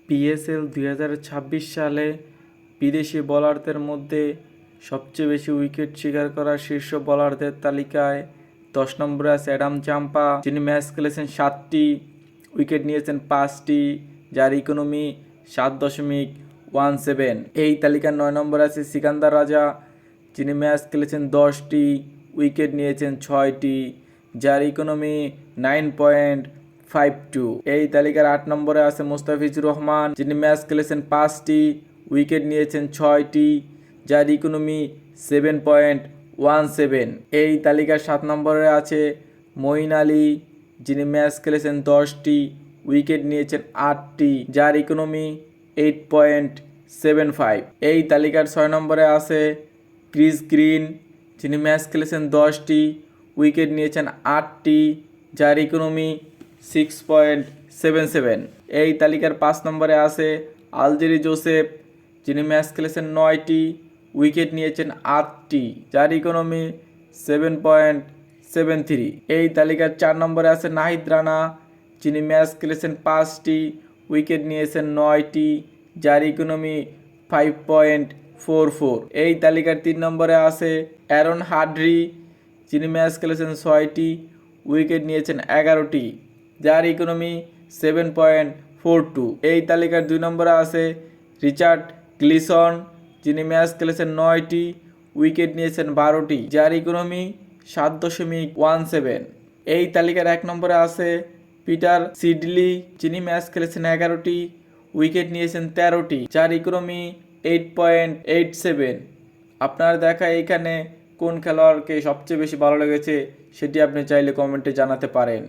PSL 2026 সালে বিদেশি বোলারদের মধ্যে সবচেয়ে বেশি উইকেট শিকার করা শীর্ষ বোলারদের তালিকায় 10 নম্বরে আছে অ্যাডাম চাম্পা, যিনি ম্যাচ খেলেছেন 7টি, উইকেট নিয়েছেন 5টি, যার ইকোনমি 7.17। এই তালিকার 9 নম্বরে আছে সিকান্দার রাজা, যিনি ম্যাচ খেলেছেন 10টি, উইকেট নিয়েছেন 6টি, যার ইকোনমি 9.52। এই তালিকার 8 নম্বরে আছে মুস্তাফিজুর রহমান, যিনি ম্যাচ খেলেছেন 5টি, উইকেট নিয়েছেন 6টি, যার ইকোনমি 7.17। এই তালিকার 7 নম্বরে আছে মঈন আলী, যিনি ম্যাচ খেলেছেন 10টি, উইকেট নিয়েছেন 8টি, যার ইকোনমি 8.75। এই তালিকার 6 নম্বরে আছে ক্রিস গ্রিন, যিনি ম্যাচ খেলেছেন 10টি, উইকেট নিয়েছেন 8টি, যার ইকোনমি 6.77। এই তালিকার 5 নম্বরে আছে আলজেরি জোসেফ, যিনি ম্যাচ খেলেছেন 9টি, উইকেট নিয়েছেন 8টি, যার ইকোনমি 7.73। এই তালিকার 4 নম্বরে আছে নাহিদ রানা, যিনি ম্যাচ খেলেছেন 5টি, উইকেট নিয়েছেন 9টি, যার ইকোনমি 5.44। এই তালিকার 3 নম্বরে আছে অ্যারন হাডরি, যিনি ম্যাচ খেলেছেন 6টি, উইকেট নিয়েছেন 11টি, যার ইকোনমি 7.42। এই তালিকার 2 নম্বরে আছে রিচার্ড গ্লিসন, যিনি ম্যাচ খেলেছেন 9টি, উইকেট নিয়েছেন 12টি, যার ইকোনমি 7.17। এই তালিকার 1 নম্বরে আছে পিটার সিডলি, যিনি ম্যাচ খেলেছেন 11টি, উইকেট নিয়েছেন 13টি, যার ইকোনমি 8.87। আপনার দেখা এইখানে কোন খেলোয়াড়কে সবচেয়ে বেশি ভালো লেগেছে সেটি আপনি চাইলে কমেন্টে জানাতে পারেন।